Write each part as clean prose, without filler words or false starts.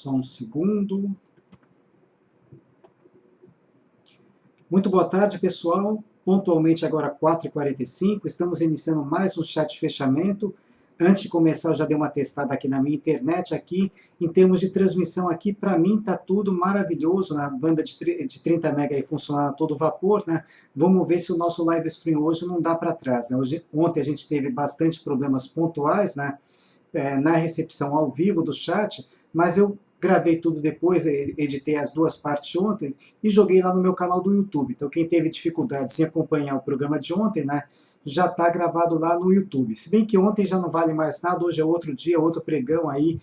Só um segundo. Muito boa tarde, pessoal. Pontualmente agora 4h45, estamos iniciando mais um chat de fechamento. Antes de começar, eu já dei uma testada aqui na minha internet, aqui, em termos de transmissão aqui, para mim está tudo maravilhoso, na banda de 30 MB aí funcionando a todo vapor, né? Vamos ver se o nosso live stream hoje não dá para trás, né? Ontem a gente teve bastante problemas pontuais, né? Na recepção ao vivo do chat, mas eu gravei tudo depois, editei as duas partes ontem e joguei lá no meu canal do YouTube. Então, quem teve dificuldade em acompanhar o programa de ontem, né, já está gravado lá no YouTube. Se bem que ontem já não vale mais nada, hoje é outro dia, outro pregão aí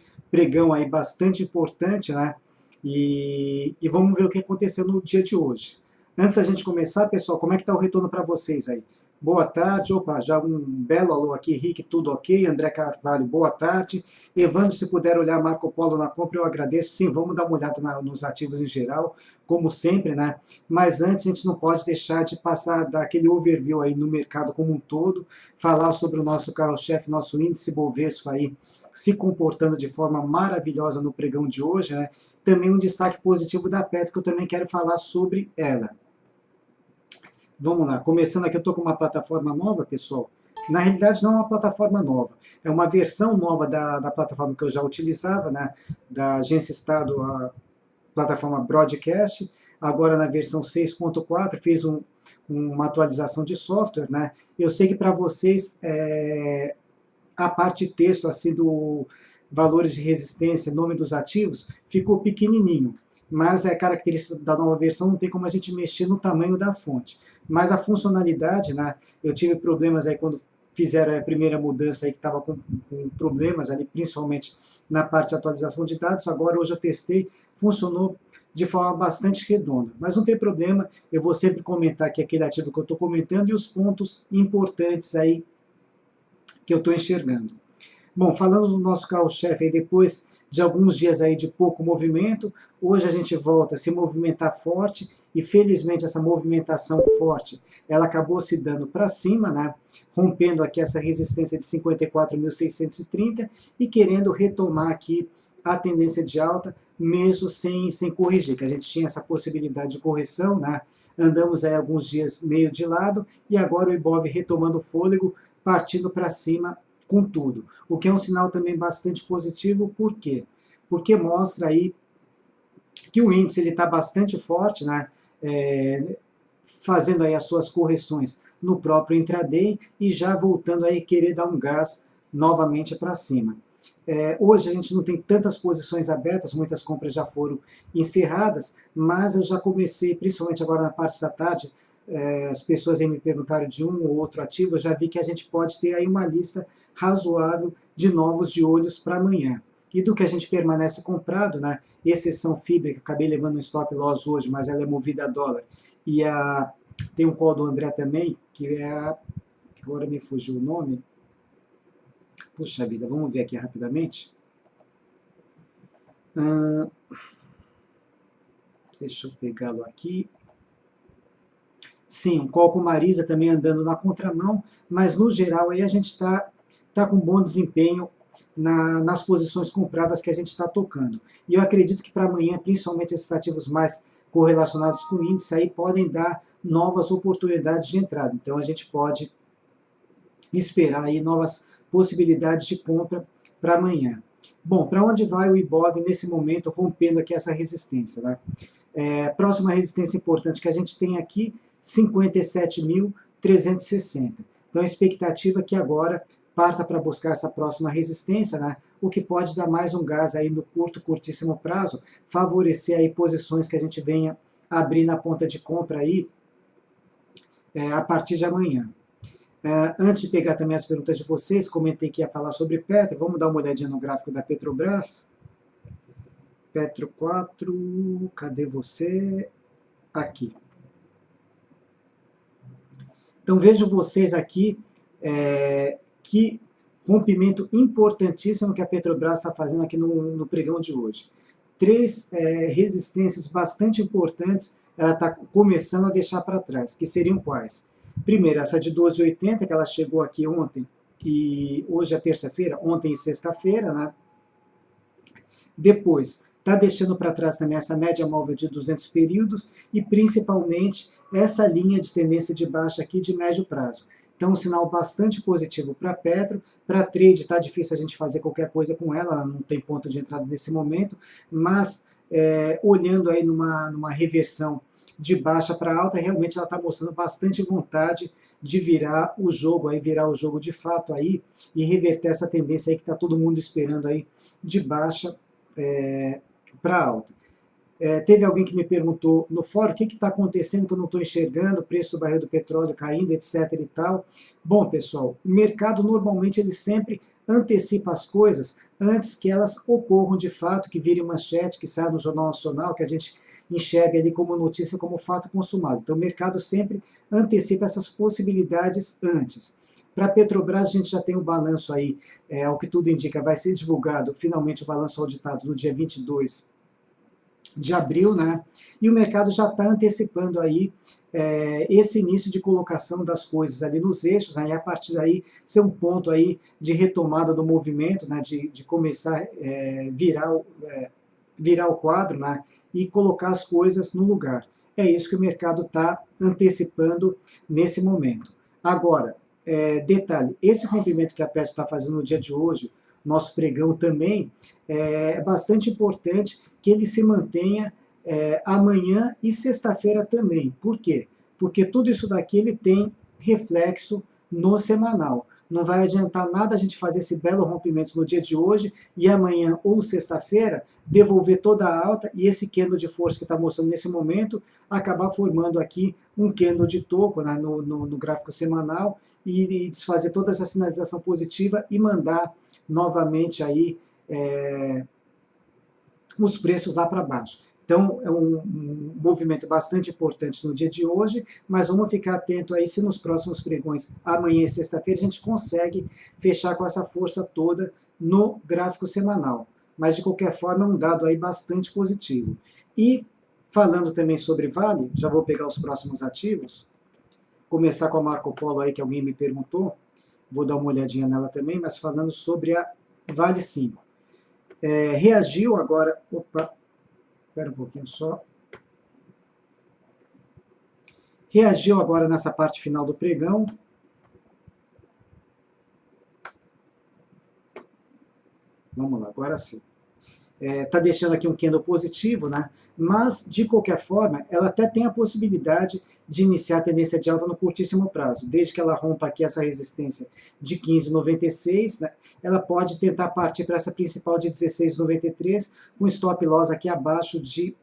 bastante importante, né? E vamos ver o que aconteceu no dia de hoje. Antes da gente começar, pessoal, como é que está o retorno para vocês aí? Boa tarde, opa, já um belo alô aqui, Rick, tudo ok? André Carvalho, boa tarde. Evandro, se puder olhar Marco Polo na compra, eu agradeço. Sim, vamos dar uma olhada nos ativos em geral, como sempre, né? Mas antes, a gente não pode deixar de passar, dar aquele overview aí no mercado como um todo, falar sobre o nosso carro-chefe, nosso índice Bovespa aí, se comportando de forma maravilhosa no pregão de hoje, né? Também um destaque positivo da Petro, que eu também quero falar sobre ela. Vamos lá, começando aqui, eu estou com uma plataforma nova, pessoal. Na realidade, não é uma plataforma nova, é uma versão nova da plataforma que eu já utilizava, né, da Agência Estado, a plataforma Broadcast, agora na versão 6.4, fiz uma atualização de software, né. Eu sei que para vocês, a parte de texto, assim, do valores de resistência, nome dos ativos, ficou pequenininho, mas é característica da nova versão, não tem como a gente mexer no tamanho da fonte. Mas a funcionalidade, né, eu tive problemas aí quando fizeram a primeira mudança aí que estava com problemas ali, principalmente na parte de atualização de dados, agora hoje eu testei, funcionou de forma bastante redonda. Mas não tem problema, eu vou sempre comentar aqui aquele ativo que eu estou comentando e os pontos importantes aí que eu estou enxergando. Bom, falando do nosso carro-chefe, aí depois de alguns dias aí de pouco movimento, hoje a gente volta a se movimentar forte e felizmente essa movimentação forte, ela acabou se dando para cima, né? Rompendo aqui essa resistência de 54.630 e querendo retomar aqui a tendência de alta, mesmo sem corrigir, que a gente tinha essa possibilidade de correção, né? Andamos aí alguns dias meio de lado e agora o Ibov retomando o fôlego, partindo para cima com tudo. O que é um sinal também bastante positivo, por quê? Porque mostra aí que o índice está bastante forte, né? Fazendo aí as suas correções no próprio intraday e já voltando aí querer dar um gás novamente para cima. Hoje a gente não tem tantas posições abertas, muitas compras já foram encerradas, mas eu já comecei, principalmente agora na parte da tarde, as pessoas aí me perguntaram de um ou outro ativo, eu já vi que a gente pode ter aí uma lista razoável de novos de olhos para amanhã. E do que a gente permanece comprado, né? Exceção Fibra, que eu acabei levando um stop loss hoje, mas ela é movida a dólar. E tem um call do André também, que é agora me fugiu o nome. Puxa vida, vamos ver aqui rapidamente. Deixa eu pegá-lo aqui. Sim, um call com Marisa também andando na contramão, mas no geral aí a gente está com bom desempenho nas posições compradas que a gente está tocando. E eu acredito que para amanhã, principalmente esses ativos mais correlacionados com o índice, aí podem dar novas oportunidades de entrada. Então a gente pode esperar aí novas possibilidades de compra para amanhã. Bom, para onde vai o Ibov nesse momento, rompendo aqui essa resistência, né? Próxima resistência importante que a gente tem aqui, 57.360. Então, a expectativa é que agora parta para buscar essa próxima resistência, né? O que pode dar mais um gás aí no curtíssimo prazo, favorecer aí posições que a gente venha abrir na ponta de compra aí a partir de amanhã. Antes de pegar também as perguntas de vocês, comentei que ia falar sobre Petro, vamos dar uma olhadinha no gráfico da Petrobras. Petro 4, cadê você? Aqui. Então vejam vocês aqui que rompimento importantíssimo que a Petrobras está fazendo aqui no pregão de hoje. 3 resistências bastante importantes ela está começando a deixar para trás, que seriam quais? Primeiro, essa de 12,80, que ela chegou aqui ontem, e hoje é terça-feira, ontem e sexta-feira, né? Depois, Está deixando para trás também essa média móvel de 200 períodos e principalmente essa linha de tendência de baixa aqui de médio prazo. Então, um sinal bastante positivo para Petro. Para trade está difícil a gente fazer qualquer coisa com ela não tem ponto de entrada nesse momento, mas olhando aí numa reversão de baixa para alta, realmente ela está mostrando bastante vontade de virar o jogo de fato aí, e reverter essa tendência aí que está todo mundo esperando aí de baixa para alta. Teve alguém que me perguntou no fórum o que está acontecendo que eu não estou enxergando, o preço do barril do petróleo caindo, etc. e tal. Bom, pessoal, o mercado normalmente ele sempre antecipa as coisas antes que elas ocorram de fato, que vire manchete, que saia no Jornal Nacional, que a gente enxerga ali como notícia, como fato consumado. Então, o mercado sempre antecipa essas possibilidades antes. Para a Petrobras, a gente já tem o balanço aí, ao que tudo indica, vai ser divulgado finalmente o balanço auditado no dia 22 de abril, né? E o mercado já está antecipando aí esse início de colocação das coisas ali nos eixos, né? E a partir daí ser um ponto aí de retomada do movimento, né? De começar virar o quadro, né? E colocar as coisas no lugar. É isso que o mercado está antecipando nesse momento. Agora, detalhe, esse rompimento que a Petro está fazendo no dia de hoje, nosso pregão também, é bastante importante que ele se mantenha amanhã e sexta-feira também. Por quê? Porque tudo isso daqui ele tem reflexo no semanal. Não vai adiantar nada a gente fazer esse belo rompimento no dia de hoje e amanhã ou sexta-feira devolver toda a alta e esse candle de força que está mostrando nesse momento acabar formando aqui um candle de topo, né, no gráfico semanal e desfazer toda essa sinalização positiva e mandar novamente aí os preços lá para baixo. Então, é um movimento bastante importante no dia de hoje, mas vamos ficar atento aí se nos próximos pregões, amanhã e sexta-feira, a gente consegue fechar com essa força toda no gráfico semanal. Mas, de qualquer forma, é um dado aí bastante positivo. E, falando também sobre Vale, já vou pegar os próximos ativos, começar com a Marco Polo aí, que alguém me perguntou, vou dar uma olhadinha nela também, mas falando sobre a Vale 5. Reagiu agora, espera um pouquinho só, reagiu agora nessa parte final do pregão, vamos lá, agora sim. Está deixando aqui um candle positivo, né? Mas, de qualquer forma, ela até tem a possibilidade de iniciar a tendência de alta no curtíssimo prazo. Desde que ela rompa aqui essa resistência de 15,96, né? Ela pode tentar partir para essa principal de 16,93, com stop loss aqui abaixo de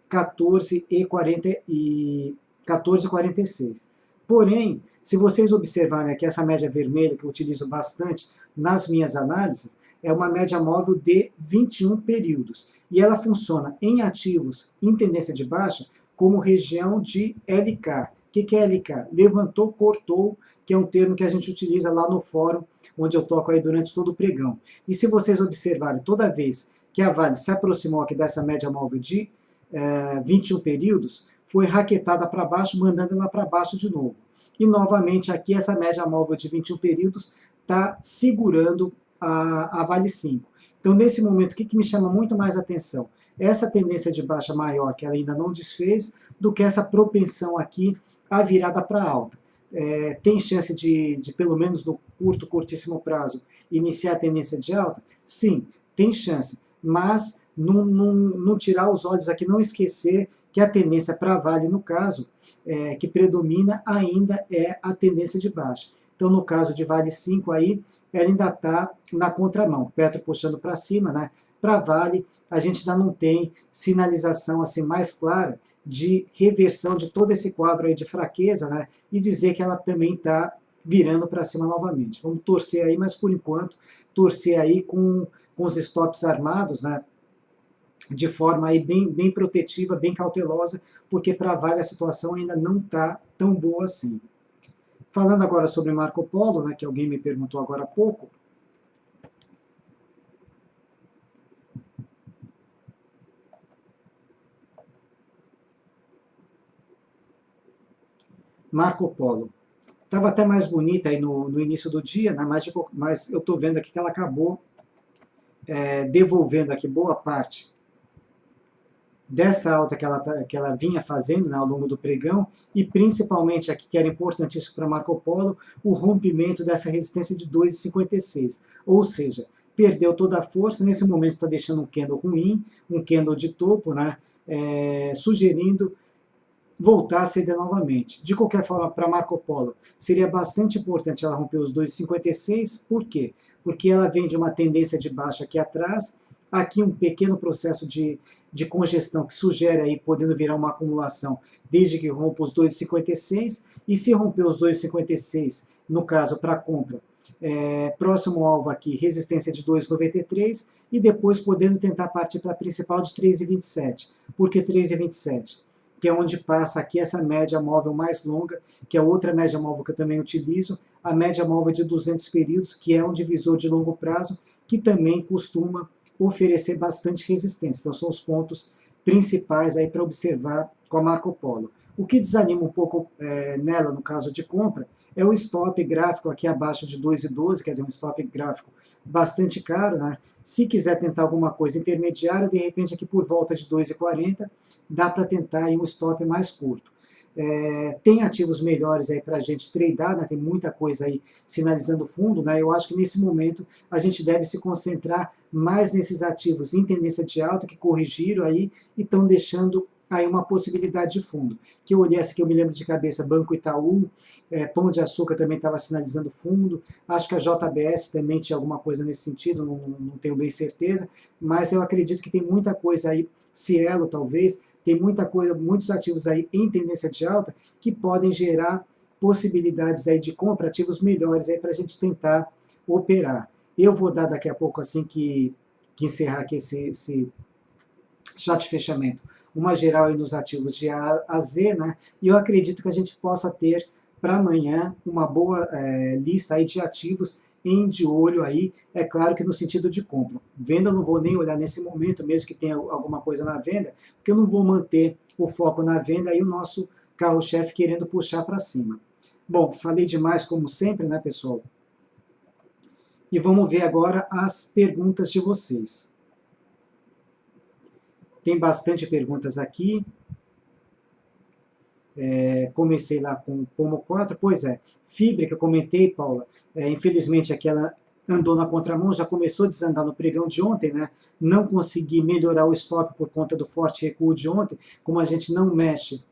14,46. Porém, se vocês observarem aqui essa média vermelha, que eu utilizo bastante nas minhas análises, é uma média móvel de 21 períodos. E ela funciona em ativos em tendência de baixa como região de LK. O que é LK? Levantou, cortou, que é um termo que a gente utiliza lá no fórum, onde eu toco aí durante todo o pregão. E se vocês observarem, toda vez que a Vale se aproximou aqui dessa média móvel de 21 períodos, foi raquetada para baixo, mandando ela para baixo de novo. E novamente aqui essa média móvel de 21 períodos está segurando a Vale 5. Então, nesse momento, o que me chama muito mais atenção? Essa tendência de baixa maior, que ela ainda não desfez, do que essa propensão aqui à virada para alta. Tem chance de, pelo menos no curtíssimo prazo, iniciar a tendência de alta? Sim, tem chance. Mas não tirar os olhos aqui, não esquecer que a tendência para Vale, no caso, que predomina ainda é a tendência de baixa. Então, no caso de Vale 5 aí, ela ainda está na contramão, Petro puxando para cima, né? Para Vale, a gente ainda não tem sinalização assim mais clara de reversão de todo esse quadro aí de fraqueza, né? E dizer que ela também está virando para cima novamente. Vamos torcer aí, mas por enquanto, torcer aí com os stops armados, né? De forma aí bem protetiva, bem cautelosa, porque para Vale a situação ainda não está tão boa assim. Falando agora sobre Marco Polo, né, que alguém me perguntou agora há pouco. Marco Polo. Estava até mais bonita aí no início do dia, né, mas eu estou vendo aqui que ela acabou devolvendo aqui boa parte dessa alta que ela vinha fazendo, né, ao longo do pregão, e principalmente aqui, que era importantíssimo para Marco Polo, o rompimento dessa resistência de 2,56. Ou seja, perdeu toda a força, nesse momento está deixando um candle ruim, um candle de topo, né, sugerindo voltar a ceder novamente. De qualquer forma, para Marco Polo, seria bastante importante ela romper os 2,56. Por quê? Porque ela vem de uma tendência de baixa aqui atrás, aqui um pequeno processo de congestão que sugere aí podendo virar uma acumulação desde que rompa os 2,56, e se romper os 2,56, no caso para compra, próximo alvo aqui, resistência de 2,93, e depois podendo tentar partir para a principal de 3,27. Por que 3,27? Que é onde passa aqui essa média móvel mais longa, que é outra média móvel que eu também utilizo, a média móvel de 200 períodos, que é um divisor de longo prazo, que também costuma oferecer bastante resistência. Então, são os pontos principais aí para observar com a Marco Polo. O que desanima um pouco nela, no caso de compra, é o stop gráfico aqui abaixo de 2,12, quer dizer, um stop gráfico bastante caro, né? Se quiser tentar alguma coisa intermediária, de repente aqui por volta de 2,40, dá para tentar aí um stop mais curto. Tem ativos melhores aí para a gente tradear, né? Tem muita coisa aí sinalizando fundo, né? Eu acho que nesse momento a gente deve se concentrar mais nesses ativos em tendência de alta que corrigiram aí e estão deixando aí uma possibilidade de fundo. Que eu olhei essa que eu me lembro de cabeça, Banco Itaú, Pão de Açúcar também estava sinalizando fundo, acho que a JBS também tinha alguma coisa nesse sentido, não tenho bem certeza, mas eu acredito que tem muita coisa aí, Cielo talvez, tem muita coisa, muitos ativos aí em tendência de alta que podem gerar possibilidades aí de compra, ativos melhores aí para a gente tentar operar. Eu vou dar daqui a pouco, assim que encerrar aqui esse chat de fechamento, uma geral aí nos ativos de A a Z, né? E eu acredito que a gente possa ter para amanhã uma boa lista aí de ativos em de olho aí, é claro que no sentido de compra. Venda eu não vou nem olhar nesse momento, mesmo que tenha alguma coisa na venda, porque eu não vou manter o foco na venda e o nosso carro-chefe querendo puxar para cima. Bom, falei demais como sempre, né, pessoal? E vamos ver agora as perguntas de vocês. Tem bastante perguntas aqui. Comecei lá com o Pomo 4, pois é, Fibra, que eu comentei, Paula, infelizmente aquela andou na contramão, já começou a desandar no pregão de ontem, né? Não consegui melhorar o stop por conta do forte recuo de ontem, como a gente não mexe,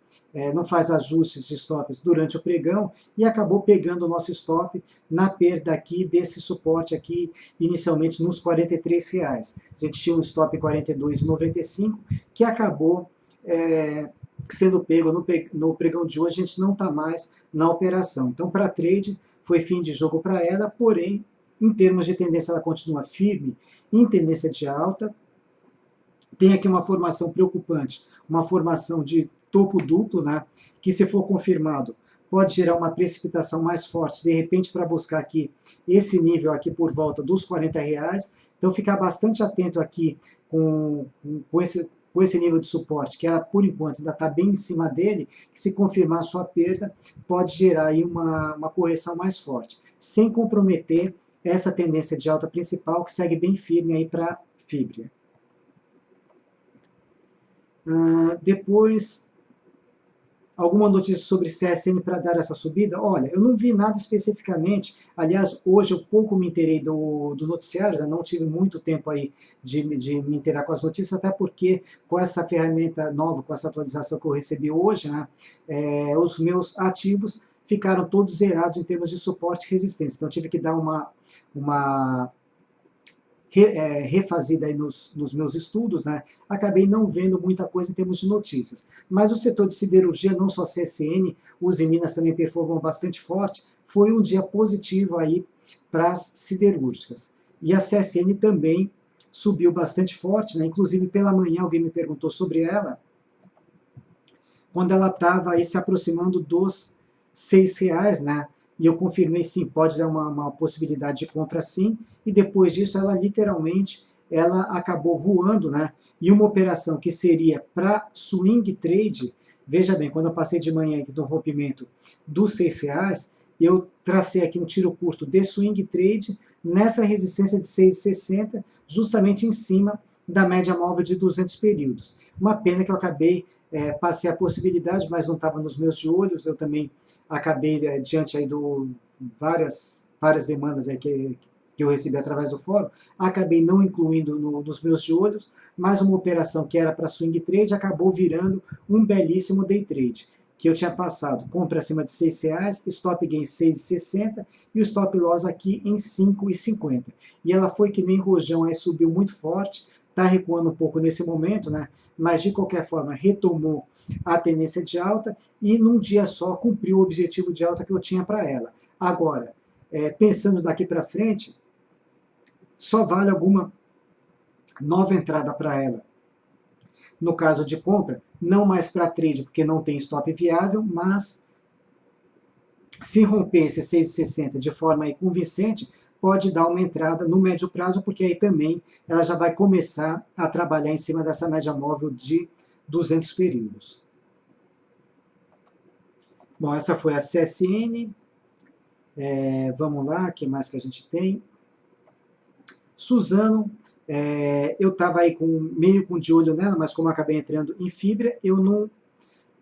não faz ajustes de stops durante o pregão, e acabou pegando o nosso stop na perda aqui desse suporte aqui, inicialmente nos R$ 43. A gente tinha um stop 42,95, que acabou sendo pego no pregão de hoje, a gente não está mais na operação. Então, para trade, foi fim de jogo para ela, porém, em termos de tendência, ela continua firme, em tendência de alta. Tem aqui uma formação preocupante, uma formação de topo duplo, né, que se for confirmado, pode gerar uma precipitação mais forte, de repente, para buscar aqui esse nível aqui por volta dos R$ 40. Então, ficar bastante atento aqui com esse nível de suporte, que ela, por enquanto, ainda está bem em cima dele, que se confirmar a sua perda, pode gerar aí uma correção mais forte, sem comprometer essa tendência de alta principal, que segue bem firme aí para Fibra. Depois, alguma notícia sobre CSN para dar essa subida? Olha, eu não vi nada especificamente. Aliás, hoje eu pouco me inteirei do noticiário, né? Não tive muito tempo aí de me inteirar com as notícias, até porque com essa ferramenta nova, com essa atualização que eu recebi hoje, né, os meus ativos ficaram todos zerados em termos de suporte e resistência. Então, eu tive que dar uma refazida aí nos meus estudos, né, acabei não vendo muita coisa em termos de notícias. Mas o setor de siderurgia, não só CSN, os em Minas também performam bastante forte, foi um dia positivo aí para as siderúrgicas. E a CSN também subiu bastante forte, né, inclusive pela manhã alguém me perguntou sobre ela, quando ela estava aí se aproximando dos R$ 6, né? E eu confirmei sim, pode dar uma possibilidade de compra sim, e depois disso ela literalmente ela acabou voando, né? E uma operação que seria para swing trade, veja bem, quando eu passei de manhã aqui do rompimento dos R$ 6, eu tracei aqui um tiro curto de swing trade nessa resistência de 6,60, justamente em cima da média móvel de 200 períodos. Uma pena que eu acabei, passei a possibilidade, mas não estava nos meus de olhos, eu também acabei, diante aí do várias demandas aí que eu recebi através do fórum, acabei não incluindo nos meus de olhos, mas uma operação que era para swing trade acabou virando um belíssimo day trade, que eu tinha passado compra acima de R$6, stop gain 6,60 e o stop loss aqui em 5,50. E ela foi que nem rojão, aí subiu muito forte, está recuando um pouco nesse momento, né? Mas de qualquer forma retomou a tendência de alta e num dia só cumpriu o objetivo de alta que eu tinha para ela. Agora, pensando daqui para frente, só vale alguma nova entrada para ela. No caso de compra, não mais para trade, porque não tem stop viável, mas se romper esse 6,60 de forma aí convincente, pode dar uma entrada no médio prazo, porque aí também ela já vai começar a trabalhar em cima dessa média móvel de 200 períodos. Bom, essa foi a CSN. Vamos lá, o que mais que a gente tem? Suzano, eu estava aí meio com de olho nela, mas como eu acabei entrando em fibra, eu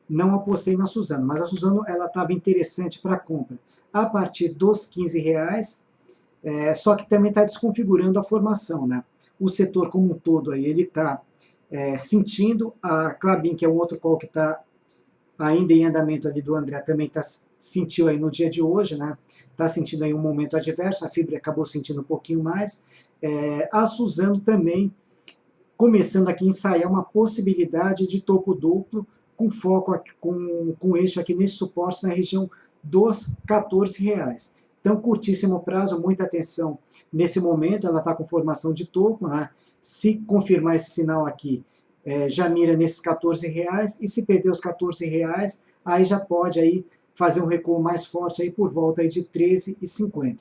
não apostei na Suzano. Mas a Suzano ela estava interessante para compra a partir dos R$15, só que também está desconfigurando a formação, né? O setor como um todo aí, ele está sentindo, a Klabin, que é o outro call que está ainda em andamento ali do André, também sentiu aí no dia de hoje, né? Está sentindo aí um momento adverso, a fibra acabou sentindo um pouquinho mais. A Suzano também começando aqui a ensaiar uma possibilidade de topo duplo, com foco aqui, com eixo aqui nesse suporte na região dos R$14. Então, curtíssimo prazo, muita atenção nesse momento, ela está com formação de topo, né? Se confirmar esse sinal aqui, já mira nesses R$14, e se perder os R$14, aí já pode aí fazer um recuo mais forte aí por volta aí de R$13,50.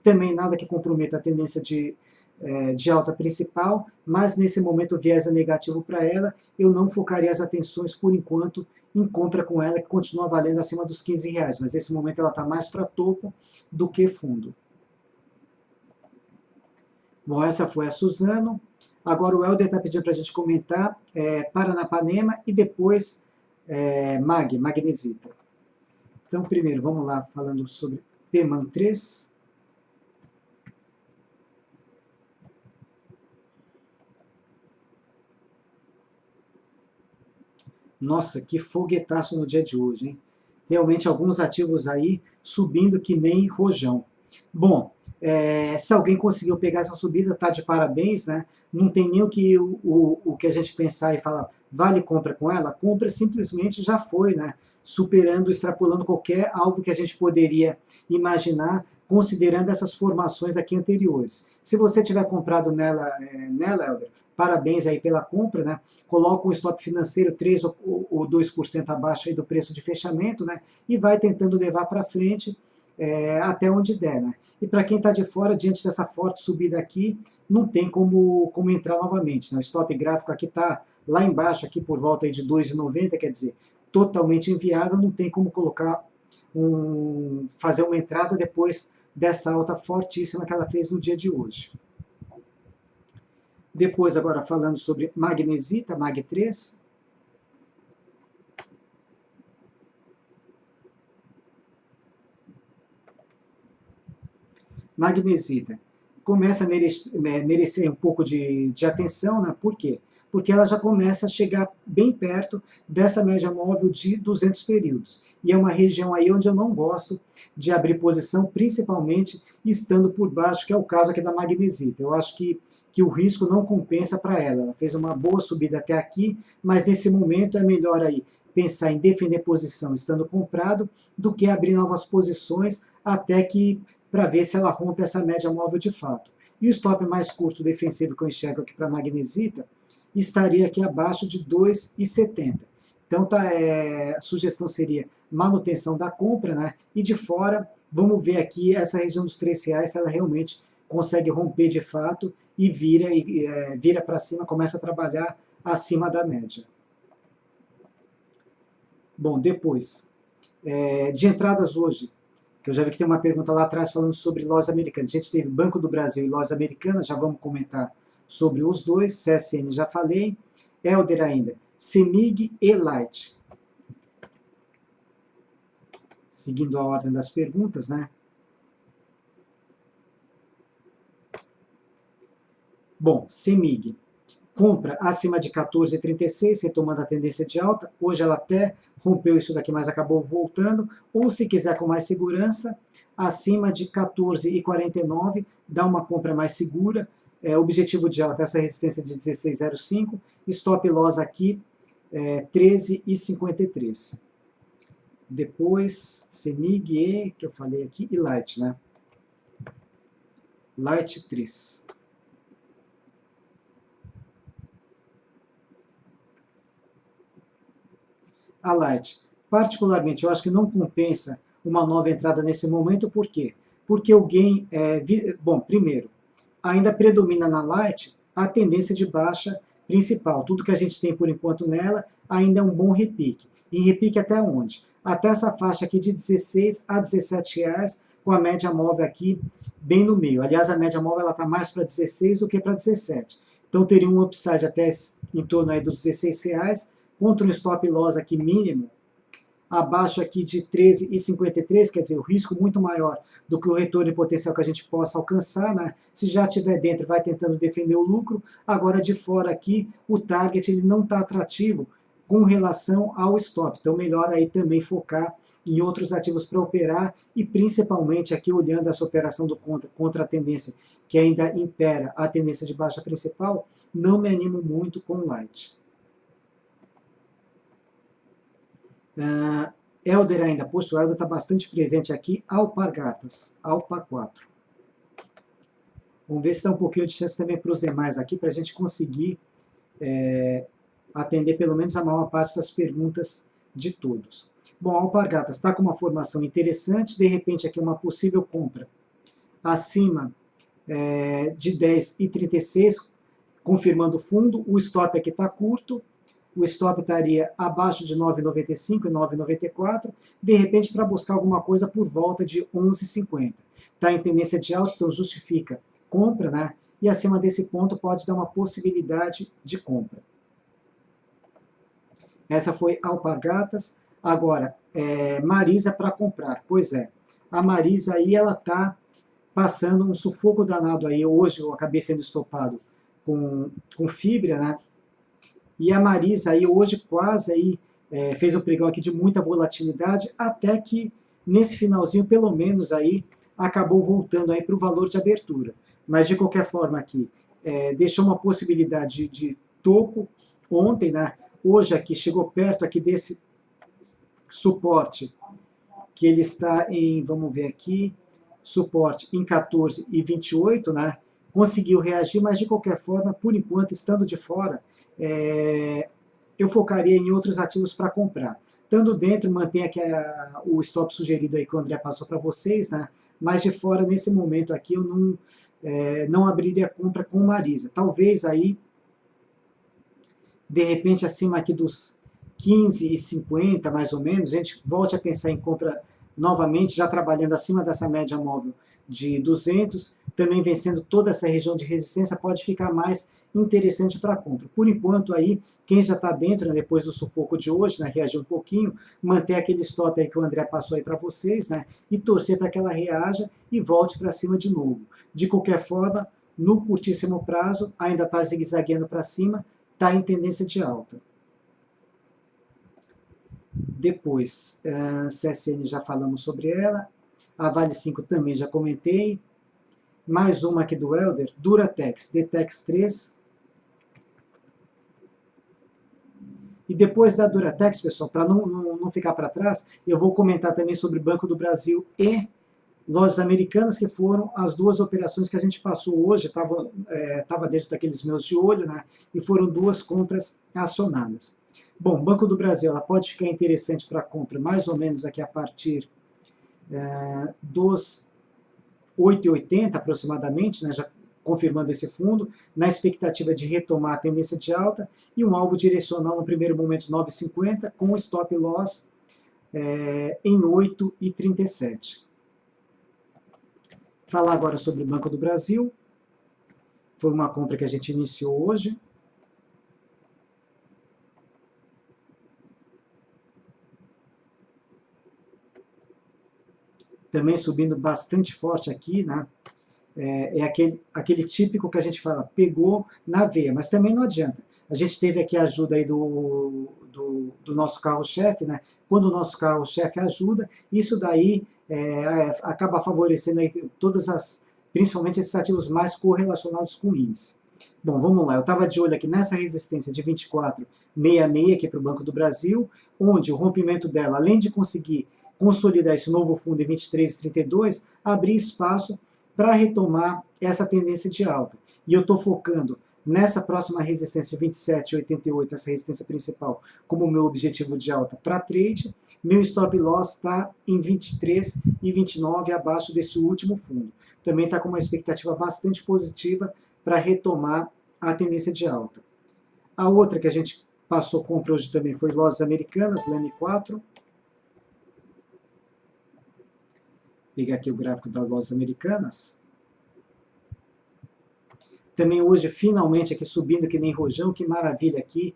Também nada que comprometa a tendência de alta principal, mas nesse momento o viés é negativo para ela, eu não focaria as atenções por enquanto em compra com ela, que continua valendo acima dos R$15, mas nesse momento ela está mais para topo do que fundo. Bom, essa foi a Suzano. Agora o Helder está pedindo para a gente comentar Paranapanema e depois Magnesita. Então, primeiro, vamos lá falando sobre PEMAN 3. Nossa, que foguetaço no dia de hoje, hein? Realmente alguns ativos aí subindo que nem rojão. Bom, se alguém conseguiu pegar essa subida, tá de parabéns, né? Não tem nem o que a gente pensar e falar, vale compra com ela? A compra simplesmente já foi, né? Superando, extrapolando qualquer alvo que a gente poderia imaginar, considerando essas formações aqui anteriores. Se você tiver comprado nela, Helder, parabéns aí pela compra, né? Coloca um stop financeiro 3 ou 2% abaixo aí do preço de fechamento, né? E vai tentando levar para frente até onde der, né? E para quem está de fora, diante dessa forte subida aqui, não tem como entrar novamente, né? O stop gráfico aqui está lá embaixo, aqui por volta aí de 2,90, quer dizer, totalmente inviável, não tem como fazer uma entrada depois dessa alta fortíssima que ela fez no dia de hoje. Depois, agora falando sobre Magnesita, Mag 3. Magnesita começa a merecer um pouco de atenção, né? Por quê? Porque ela já começa a chegar bem perto dessa média móvel de 200 períodos. E é uma região aí onde eu não gosto de abrir posição, principalmente estando por baixo, que é o caso aqui da Magnesita. Eu acho que o risco não compensa para ela. Ela fez uma boa subida até aqui, mas nesse momento é melhor aí pensar em defender posição estando comprado do que abrir novas posições até que para ver se ela rompe essa média móvel de fato. E o stop mais curto defensivo que eu enxergo aqui para a Magnesita estaria aqui abaixo de 2,70. Então, a sugestão seria manutenção da compra, né? E de fora, vamos ver aqui essa região dos R$3, se ela realmente consegue romper de fato e vira para cima, começa a trabalhar acima da média. Bom, depois, de entradas hoje, que eu já vi que tem uma pergunta lá atrás falando sobre lojas americanas. A gente teve Banco do Brasil e lojas americanas, já vamos comentar sobre os dois, CSN já falei, Elder ainda, CEMIG e Light. Seguindo a ordem das perguntas, né? Bom, CEMIG. Compra acima de 14,36, retomando a tendência de alta. Hoje ela até rompeu isso daqui, mas acabou voltando. Ou, se quiser com mais segurança, acima de 14,49, dá uma compra mais segura. Objetivo de alta, essa resistência de 16,05. Stop loss aqui, 13,53. Depois, CEMIG e, que eu falei aqui, e Light, né? Light 3. A Light, particularmente, eu acho que não compensa uma nova entrada nesse momento, por quê? Porque o gain, bom, primeiro, ainda predomina na Light a tendência de baixa principal. Tudo que a gente tem por enquanto nela ainda é um bom repique. E repique até onde? Até essa faixa aqui de 16 a 17 reais, com a média móvel aqui bem no meio. Aliás, a média móvel está mais para 16 do que para 17. Então teria um upside até em torno aí dos 16 reais, contra um stop loss aqui mínimo, abaixo aqui de 13,53, quer dizer, o risco muito maior do que o retorno em potencial que a gente possa alcançar, né? Se já estiver dentro, vai tentando defender o lucro. Agora, de fora aqui, o target ele não está atrativo com relação ao stop. Então, melhor aí também focar em outros ativos para operar e principalmente aqui olhando essa operação do contra a tendência que ainda impera a tendência de baixa principal, não me animo muito com o Light. Elder ainda, poxa, o Elder está bastante presente aqui, Alpargatas, Alpa 4. Vamos ver se dá um pouquinho de chance também para os demais aqui, para a gente conseguir atender pelo menos a maior parte das perguntas de todos. Bom, Alpargatas está com uma formação interessante, de repente aqui uma possível compra acima de 10,36, confirmando o fundo, o stop aqui está curto, o stop estaria abaixo de 9,95 e 9,94, de repente para buscar alguma coisa por volta de 11,50. Está em tendência de alta, então justifica compra, né? E acima desse ponto pode dar uma possibilidade de compra. Essa foi Alpargatas. Agora, Marisa para comprar. Pois é, a Marisa aí ela está passando um sufoco danado aí. Hoje eu acabei sendo estopado com fibra, né? E a Marisa aí hoje quase aí fez um pregão aqui de muita volatilidade, até que nesse finalzinho, pelo menos aí, acabou voltando aí para o valor de abertura. Mas de qualquer forma aqui, deixou uma possibilidade de topo ontem, né? Hoje aqui chegou perto aqui desse suporte, que ele está em, vamos ver aqui, suporte em 14,28, né? Conseguiu reagir, mas de qualquer forma, por enquanto, estando de fora, eu focaria em outros ativos para comprar. Estando dentro, mantenha aqui o stop sugerido aí que o André passou para vocês, né? Mas de fora, nesse momento aqui, eu não abriria compra com Marisa. Talvez aí, de repente, acima aqui dos 15,50, mais ou menos, a gente volte a pensar em compra novamente, já trabalhando acima dessa média móvel de 200, também vencendo toda essa região de resistência, pode ficar mais interessante para compra. Por enquanto, aí, quem já está dentro, né, depois do sufoco de hoje, né, reagir um pouquinho, manter aquele stop aí que o André passou aí para vocês, né, e torcer para que ela reaja e volte para cima de novo. De qualquer forma, no curtíssimo prazo, ainda está zigue-zagueando para cima, está em tendência de alta. Depois, CSN já falamos sobre ela, a Vale 5 também já comentei, mais uma aqui do Elder, Duratex, DTEX 3. E depois da Duratex, pessoal, para não ficar para trás, eu vou comentar também sobre Banco do Brasil e Lojas Americanas, que foram as duas operações que a gente passou hoje, estava dentro daqueles meus de olho, né? E foram duas compras acionadas. Bom, Banco do Brasil, ela pode ficar interessante para compra mais ou menos aqui a partir dos 8,80 aproximadamente, né, já confirmando esse fundo, na expectativa de retomar a tendência de alta, e um alvo direcional no primeiro momento 9,50, com stop loss em 8,37. Falar agora sobre o Banco do Brasil. Foi uma compra que a gente iniciou hoje. Também subindo bastante forte aqui, né? É aquele típico que a gente fala, pegou na veia, mas também não adianta. A gente teve aqui a ajuda aí do nosso carro-chefe, né? Quando o nosso carro-chefe ajuda, isso daí acaba favorecendo aí principalmente esses ativos mais correlacionados com o índice. Bom, vamos lá, eu estava de olho aqui nessa resistência de 24,66 aqui para o Banco do Brasil, onde o rompimento dela, além de conseguir consolidar esse novo fundo em 23,32, abrir espaço para retomar essa tendência de alta. E eu estou focando nessa próxima resistência 27,88, essa resistência principal, como meu objetivo de alta para trade. Meu stop loss está em 23,29, abaixo desse último fundo. Também está com uma expectativa bastante positiva para retomar a tendência de alta. A outra que a gente passou compra hoje também foi Lojas Americanas, LM4. Pegar aqui o gráfico das Lojas Americanas. Também hoje, finalmente, aqui subindo que nem rojão, que maravilha aqui.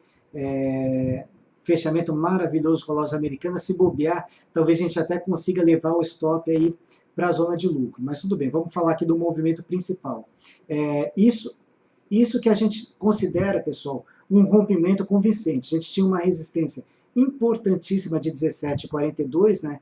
Fechamento maravilhoso com a Lojas Americanas. Se bobear, talvez a gente até consiga levar o stop aí para a zona de lucro. Mas tudo bem, vamos falar aqui do movimento principal. Isso que a gente considera, pessoal, um rompimento convincente. A gente tinha uma resistência importantíssima de 17,42, né,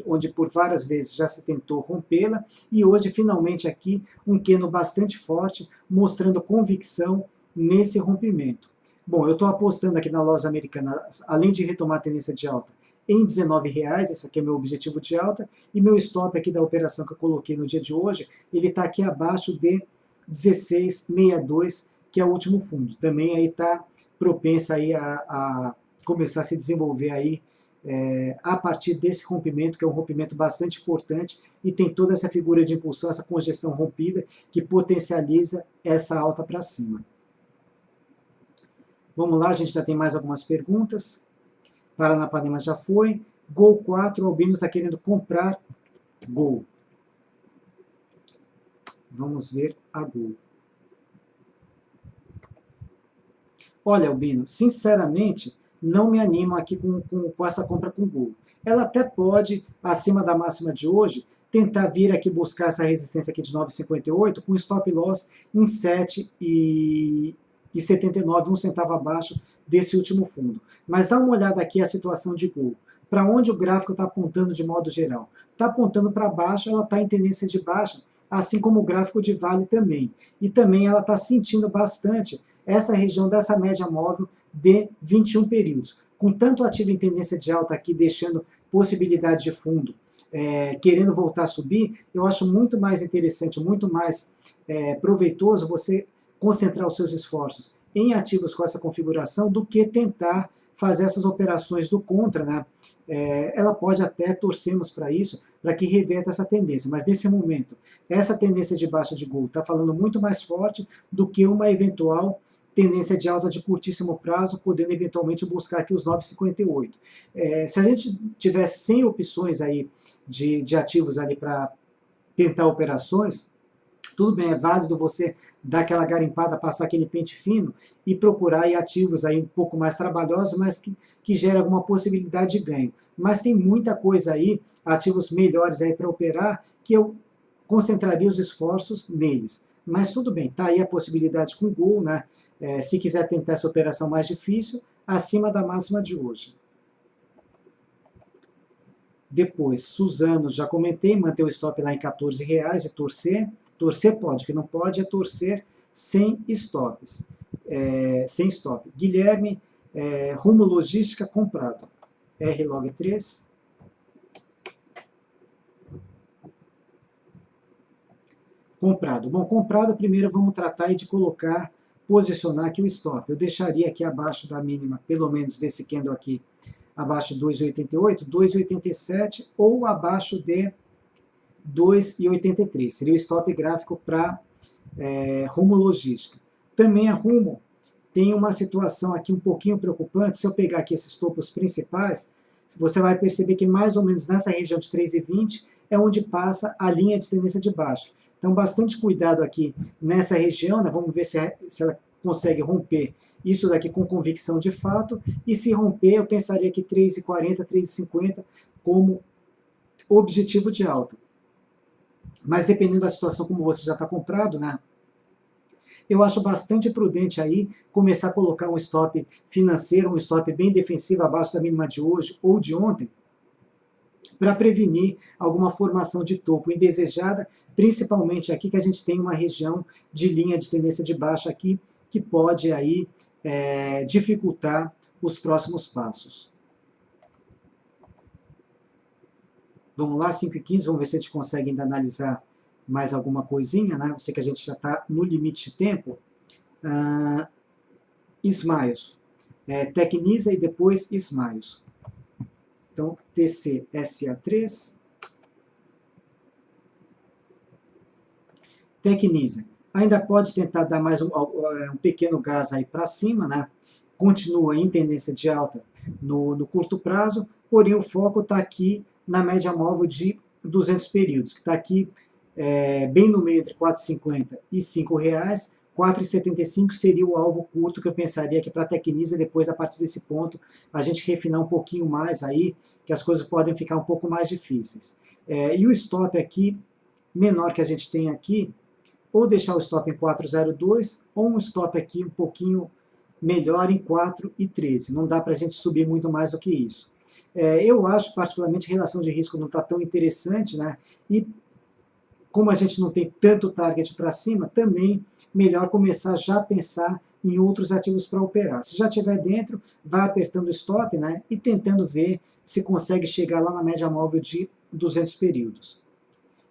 onde por várias vezes já se tentou rompê-la, e hoje finalmente aqui um queno bastante forte, mostrando convicção nesse rompimento. Bom, eu estou apostando aqui na Lojas Americanas, além de retomar a tendência de alta, em R$19, esse aqui é meu objetivo de alta, e meu stop aqui da operação que eu coloquei no dia de hoje, ele está aqui abaixo de 16,62, que é o último fundo. Também aí está propensa aí a começar a se desenvolver aí a partir desse rompimento, que é um rompimento bastante importante, e tem toda essa figura de impulsão, essa congestão rompida, que potencializa essa alta para cima. Vamos lá, a gente já tem mais algumas perguntas. Paranapanema já foi. Gol 4, o Albino está querendo comprar Gol. Vamos ver a Gol. Olha, Albino, sinceramente, não me animo aqui com essa compra com Gol. Ela até pode, acima da máxima de hoje, tentar vir aqui buscar essa resistência aqui de 9,58 com stop loss em 7,79, um centavo abaixo desse último fundo. Mas dá uma olhada aqui a situação de Gol. Para onde o gráfico está apontando de modo geral? Está apontando para baixo, ela está em tendência de baixa, assim como o gráfico de Vale também. E também ela está sentindo bastante essa região dessa média móvel de 21 períodos. Com tanto ativo em tendência de alta aqui, deixando possibilidade de fundo, querendo voltar a subir, eu acho muito mais interessante, muito mais proveitoso você concentrar os seus esforços em ativos com essa configuração do que tentar fazer essas operações do contra, né? Ela pode até, torcermos para isso, para que reverta essa tendência, mas nesse momento, essa tendência de baixa de Gol está falando muito mais forte do que uma eventual tendência de alta de curtíssimo prazo, podendo eventualmente buscar aqui os 9,58. Se a gente tivesse 100 opções aí de ativos ali para tentar operações, tudo bem, é válido você dar aquela garimpada, passar aquele pente fino e procurar aí ativos aí um pouco mais trabalhosos, mas que gera alguma possibilidade de ganho. Mas tem muita coisa aí, ativos melhores aí para operar, que eu concentraria os esforços neles. Mas tudo bem, tá aí a possibilidade com o Gol, né? Se quiser tentar essa operação mais difícil, acima da máxima de hoje. Depois, Suzano, já comentei, manter o stop lá em R$14 e torcer. Torcer pode, o que não pode é torcer sem stops. Sem stop. Guilherme, Rumo Logística comprado. RLog3. Comprado. Bom, comprado, primeiro vamos tratar aí de colocar, posicionar aqui o stop. Eu deixaria aqui abaixo da mínima, pelo menos desse candle aqui, abaixo de 2,88, 2,87 ou abaixo de 2,83. Seria o stop gráfico para Rumo Logística. Também a Rumo tem uma situação aqui um pouquinho preocupante. Se eu pegar aqui esses topos principais, você vai perceber que mais ou menos nessa região de 3,20 é onde passa a linha de tendência de baixa. Então, bastante cuidado aqui nessa região, né? Vamos ver se ela consegue romper isso daqui com convicção de fato, e se romper, eu pensaria que 3,40, 3,50 como objetivo de alta. Mas dependendo da situação, como você já está comprado, né? Eu acho bastante prudente aí começar a colocar um stop financeiro, um stop bem defensivo abaixo da mínima de hoje ou de ontem, para prevenir alguma formação de topo indesejada, principalmente aqui que a gente tem uma região de linha de tendência de baixa aqui, que pode aí dificultar os próximos passos. Vamos lá, 5h15, vamos ver se a gente consegue ainda analisar mais alguma coisinha, né? Eu sei que a gente já está no limite de tempo. Smiles. Tecnisa e depois Smiles. Então, TCSA3. Tecnisa. Ainda pode tentar dar mais um pequeno gás aí para cima, né? Continua em tendência de alta no curto prazo, porém o foco está aqui na média móvel de 200 períodos, que está aqui bem no meio entre 4,50 e R$ 5,00. 4,75 seria o alvo curto que eu pensaria que para a Tecnisa, depois, a partir desse ponto, a gente refinar um pouquinho mais aí, que as coisas podem ficar um pouco mais difíceis. E o stop aqui, menor que a gente tem aqui, ou deixar o stop em 4,02, ou um stop aqui um pouquinho melhor em 4,13. Não dá para a gente subir muito mais do que isso. Eu acho, particularmente, a relação de risco não está tão interessante, né? E como a gente não tem tanto target para cima, também melhor começar já a pensar em outros ativos para operar. Se já estiver dentro, vai apertando o stop, né? E tentando ver se consegue chegar lá na média móvel de 200 períodos.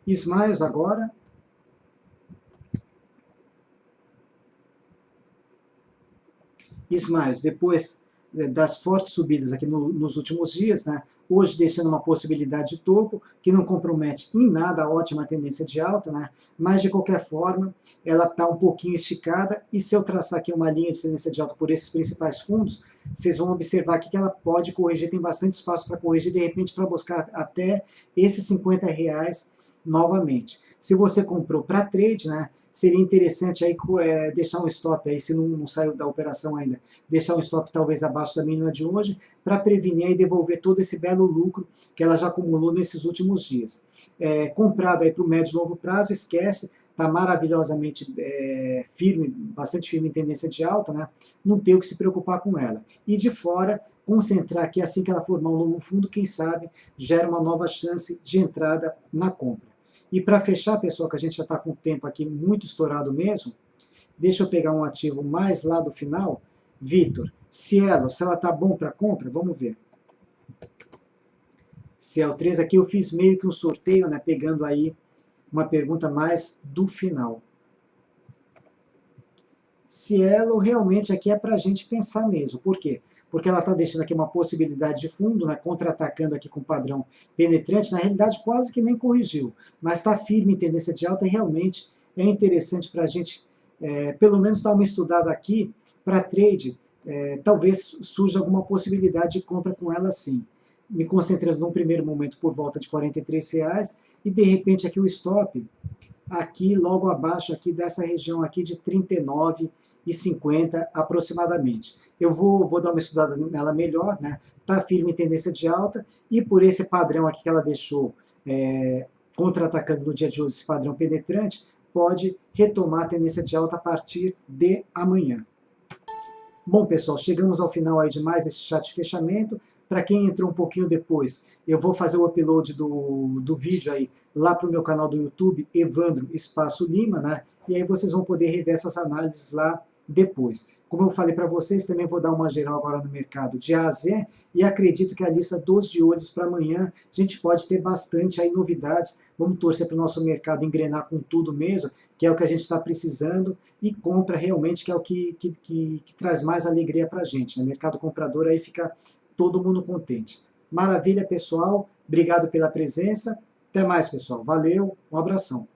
Smiles agora. Smiles, depois das fortes subidas aqui nos últimos dias, né? Hoje deixando uma possibilidade de topo, que não compromete em nada a ótima tendência de alta, né? Mas de qualquer forma, ela está um pouquinho esticada, e se eu traçar aqui uma linha de tendência de alta por esses principais fundos, vocês vão observar aqui que ela pode corrigir, tem bastante espaço para corrigir, de repente para buscar até esses R$ 50 novamente. Se você comprou para trade, né, seria interessante aí deixar um stop aí, se não saiu da operação ainda, deixar um stop talvez abaixo da mínima de hoje, para prevenir e devolver todo esse belo lucro que ela já acumulou nesses últimos dias. Comprado aí para o médio e longo prazo, esquece, está maravilhosamente firme, bastante firme em tendência de alta, né? Não tem o que se preocupar com ela. E de fora, concentrar aqui, assim que ela formar um novo fundo, quem sabe gera uma nova chance de entrada na compra. E para fechar, pessoal, que a gente já está com o tempo aqui muito estourado mesmo, deixa eu pegar um ativo mais lá do final. Vitor, Cielo, se ela está bom para compra, vamos ver. Cielo 3, aqui eu fiz meio que um sorteio, né, pegando aí uma pergunta mais do final. Cielo realmente aqui é para a gente pensar mesmo. Por quê? Porque ela está deixando aqui uma possibilidade de fundo, né, contra-atacando aqui com padrão penetrante, na realidade quase que nem corrigiu, mas está firme em tendência de alta e realmente é interessante para a gente, pelo menos dar uma estudada aqui para trade, talvez surja alguma possibilidade de compra com ela sim. Me concentrando num primeiro momento por volta de R$ 43, e de repente aqui o stop, aqui logo abaixo aqui dessa região aqui de 39,50 aproximadamente. Eu vou dar uma estudada nela melhor, né? Está firme em tendência de alta, e por esse padrão aqui que ela deixou contra-atacando no dia de hoje, esse padrão penetrante, pode retomar a tendência de alta a partir de amanhã. Bom, pessoal, chegamos ao final aí de mais esse chat de fechamento. Para quem entrou um pouquinho depois, eu vou fazer o upload do vídeo aí lá para o meu canal do YouTube, Evandro Espaço Lima, né? E aí vocês vão poder rever essas análises lá depois. Como eu falei para vocês, também vou dar uma geral agora no mercado de A a Z, e acredito que a lista dos de olhos para amanhã, a gente pode ter bastante aí novidades. Vamos torcer para o nosso mercado engrenar com tudo mesmo, que é o que a gente está precisando, e compra realmente, que é o que traz mais alegria para a gente, né? Mercado comprador aí fica todo mundo contente. Maravilha, pessoal. Obrigado pela presença. Até mais, pessoal. Valeu. Um abração.